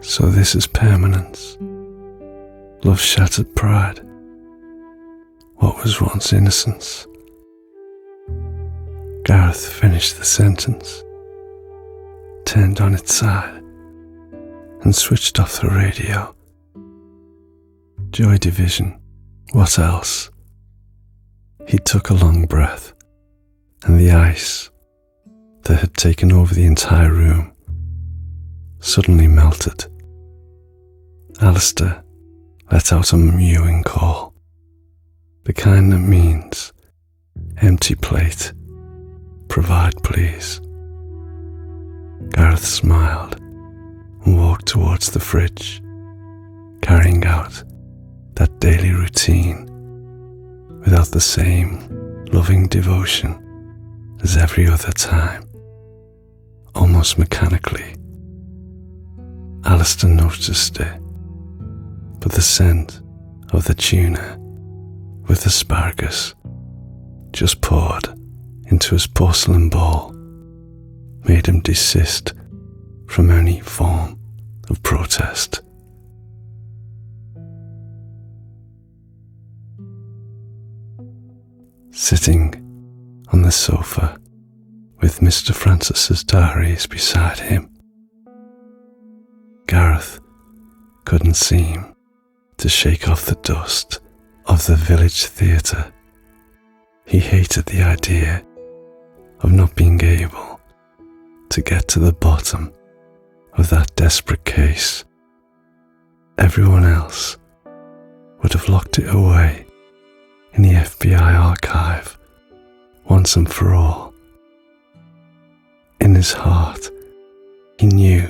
So this is permanence. Love's shattered pride. What was once innocence? Gareth finished the sentence, turned on its side, and switched off the radio. Joy Division, what else? He took a long breath, and the ice that had taken over the entire room suddenly melted. Alistair let out a mewing call, the kind that means, empty plate, provide please. Gareth smiled and walked towards the fridge, carrying out that daily routine without the same loving devotion as every other time. Almost mechanically, Alistair noticed it, but the scent of the tuna with asparagus just poured into his porcelain bowl made him desist from any form of protest. Sitting on the sofa with Mr. Francis's diaries beside him, Gareth couldn't seem to shake off the dust of the village theatre. He hated the idea of not being able to get to the bottom of that desperate case. Everyone else would have locked it away in the FBI archive once and for all. In his heart, he knew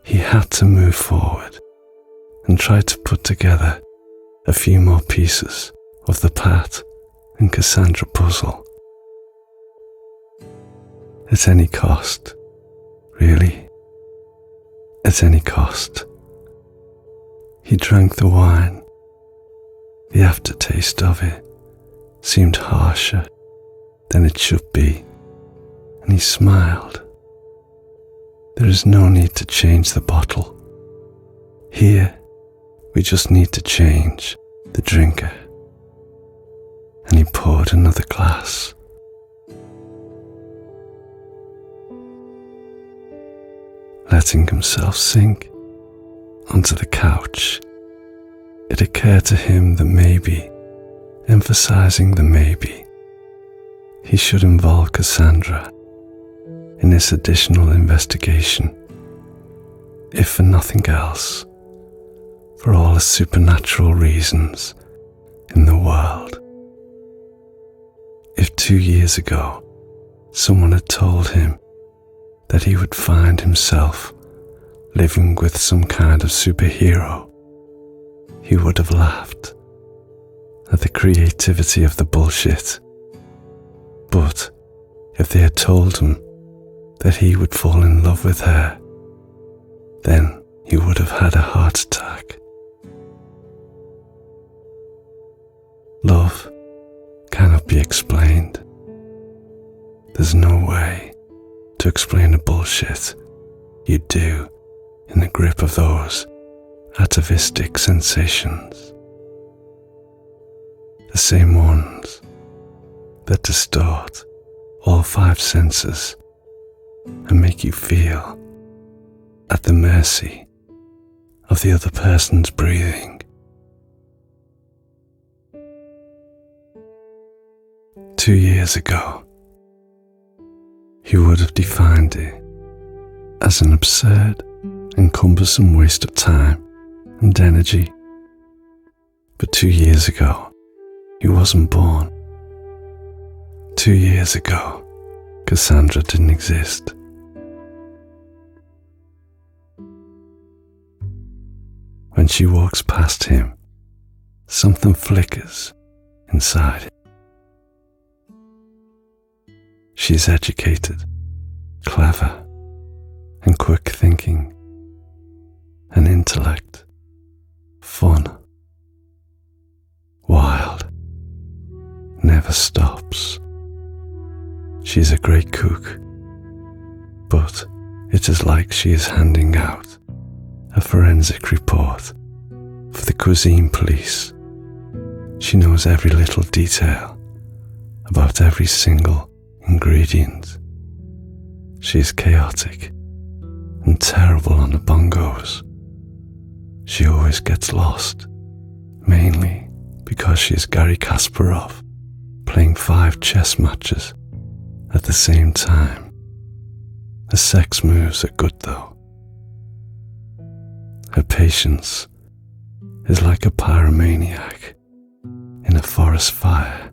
he had to move forward and try to put together a few more pieces of the Pat and Cassandra puzzle. At any cost, really, at any cost. He drank the wine. The aftertaste of it seemed harsher than it should be, and he smiled. There is no need to change the bottle. Here, we just need to change the drinker. And he poured another glass. Letting himself sink onto the couch, it occurred to him that maybe, emphasizing the maybe, he should involve Cassandra in this additional investigation, if for nothing else, for all the supernatural reasons in the world. If 2 years ago someone had told him that he would find himself living with some kind of superhero, he would have laughed at the creativity of the bullshit. But if they had told him that he would fall in love with her, then he would have had a heart attack. Love cannot be explained. There's no way to explain the bullshit you do in the grip of those atavistic sensations. The same ones that distort all 5 senses and make you feel at the mercy of the other person's breathing. 2 years ago, he would have defined it as an absurd and cumbersome waste of time and energy. But 2 years ago, he wasn't born. 2 years ago, Cassandra didn't exist. When she walks past him, something flickers inside him. She's educated, clever, and quick thinking, and intellect, fun, wild, never stops. She's a great cook, but it is like she is handing out a forensic report for the cuisine police. She knows every little detail about every single ingredient. She is chaotic and terrible on the bongos. She always gets lost, mainly because she is Garry Kasparov playing 5 chess matches at the same time. The sex moves are good though. Her patience is like a pyromaniac in a forest fire.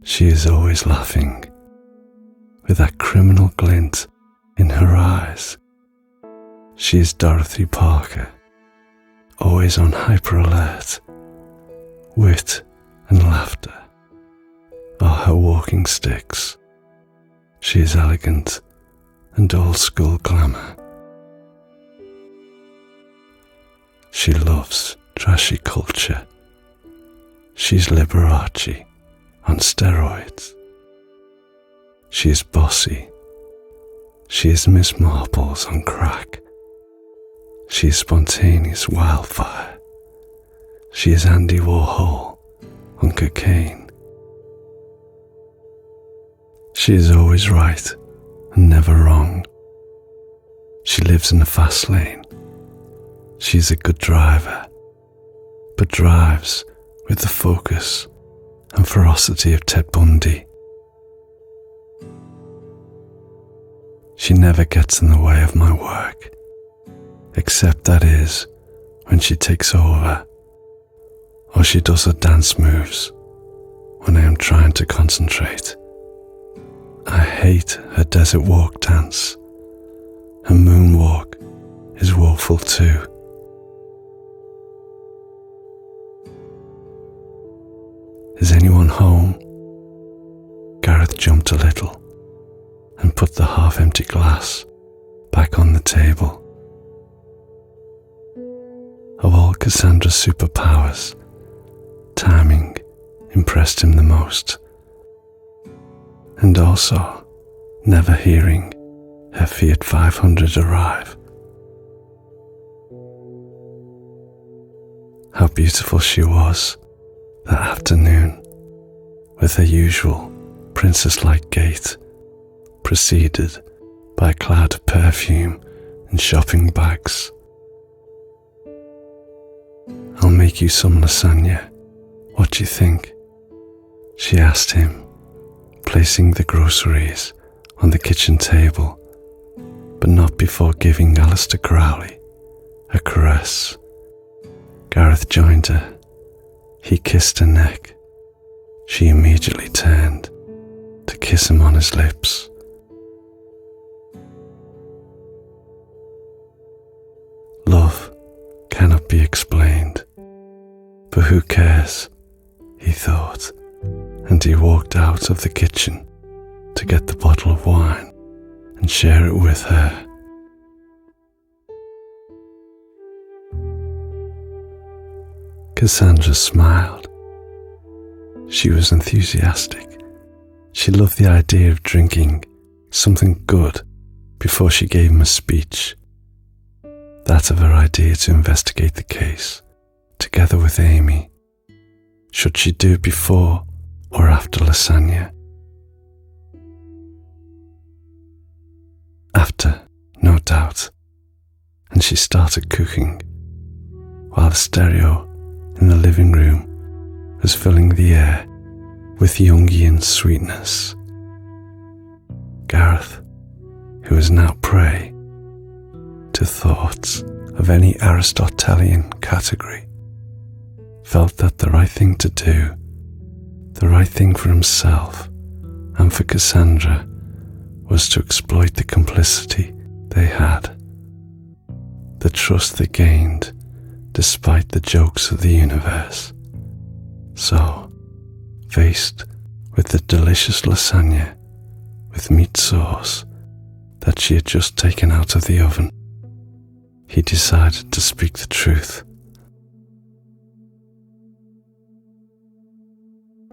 She is always laughing, with that criminal glint in her eyes. She is Dorothy Parker, always on hyper alert. Wit and laughter are her walking sticks. She is elegant and old school glamour. She loves trashy culture. She's Liberace on steroids. She is bossy. She is Miss Marples on crack. She is spontaneous wildfire. She is Andy Warhol on cocaine. She is always right and never wrong. She lives in a fast lane. She is a good driver, but drives with the focus and ferocity of Ted Bundy. She never gets in the way of my work, except that is when she takes over, or she does her dance moves when I am trying to concentrate. I hate her desert walk dance. Her moonwalk is woeful too. Is anyone home? Gareth jumped a little and put the half-empty glass back on the table. Of all Cassandra's superpowers, timing impressed him the most, and also never hearing her Fiat 500 arrive. How beautiful she was that afternoon, with her usual princess-like gait, preceded by a cloud of perfume and shopping bags. I'll make you some lasagna. What do you think? She asked him, placing the groceries on the kitchen table, but not before giving Alistair Crowley a caress. Gareth joined her. He kissed her neck. She immediately turned to kiss him on his lips. Love cannot be explained, but who cares, he thought, and he walked out of the kitchen to get the bottle of wine and share it with her. Cassandra smiled. She was enthusiastic. She loved the idea of drinking something good before she gave him a speech. That of her idea to investigate the case, together with Amy. Should she do it before or after lasagna? After, no doubt, and she started cooking, while the stereo in the living room was filling the air with Jungian sweetness. Gareth, who was now prey to thoughts of any Aristotelian category, felt that the right thing to do, the right thing for himself and for Cassandra, was to exploit the complicity they had, the trust they gained despite the jokes of the universe. So, faced with the delicious lasagna with meat sauce that she had just taken out of the oven, he decided to speak the truth.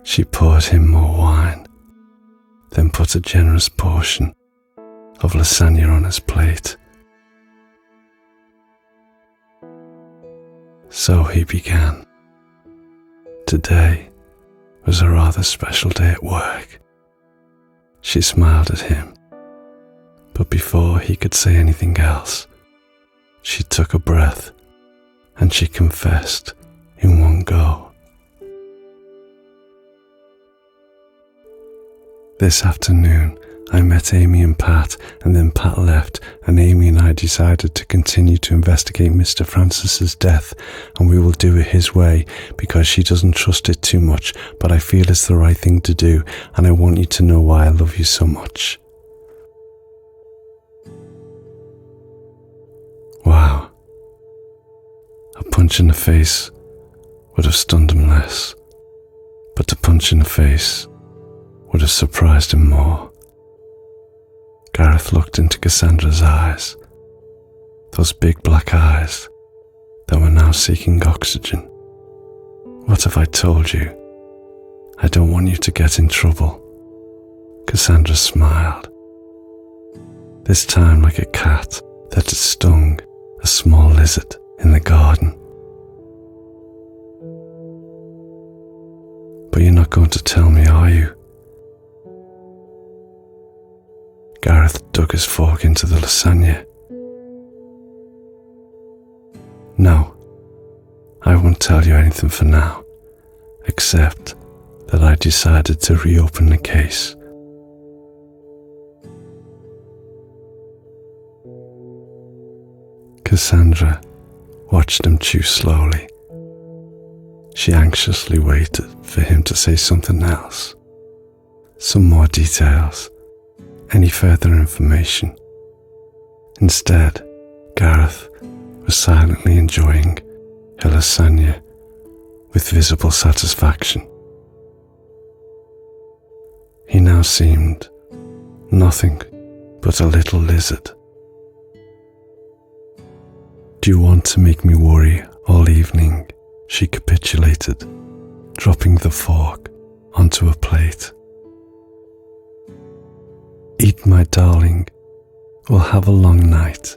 She poured him more wine, then put a generous portion of lasagna on his plate So he began. Today was a rather special day at work. She smiled at him, but before he could say anything else, she took a breath and she confessed in one go. This afternoon, I met Amy and Pat, and then Pat left, and Amy and I decided to continue to investigate Mr. Francis's death, and we will do it his way because she doesn't trust it too much, but I feel it's the right thing to do, and I want you to know why I love you so much. Wow. A punch in the face would have stunned him less, but the punch in the face would have surprised him more. Gareth looked into Cassandra's eyes, those big black eyes that were now seeking oxygen. What have I told you? I don't want you to get in trouble. Cassandra smiled, this time like a cat that had stung a small lizard in the garden. But you're not going to tell me, are you? Gareth dug his fork into the lasagna. No, I won't tell you anything for now, except that I decided to reopen the case. Cassandra watched him chew slowly. She anxiously waited for him to say something else, some more details, any further information. Instead, Gareth was silently enjoying her lasagna with visible satisfaction. He now seemed nothing but a little lizard. Do you want to make me worry all evening? She capitulated, dropping the fork onto a plate. Eat, my darling, we'll have a long night.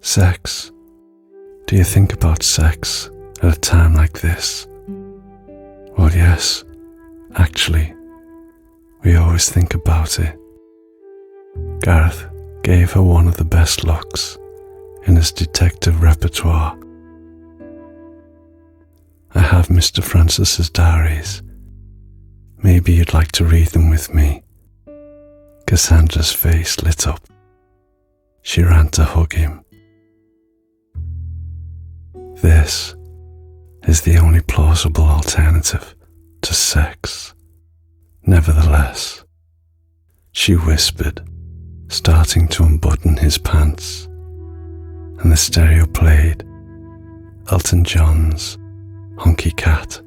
Sex. Do you think about sex at a time like this? Well, yes, actually, we always think about it. Gareth gave her one of the best looks in his detective repertoire. I have Mr. Francis's diaries. Maybe you'd like to read them with me. Cassandra's face lit up. She ran to hug him. This is the only plausible alternative to sex. Nevertheless, she whispered, starting to unbutton his pants, and the stereo played Elton John's Honky Cat.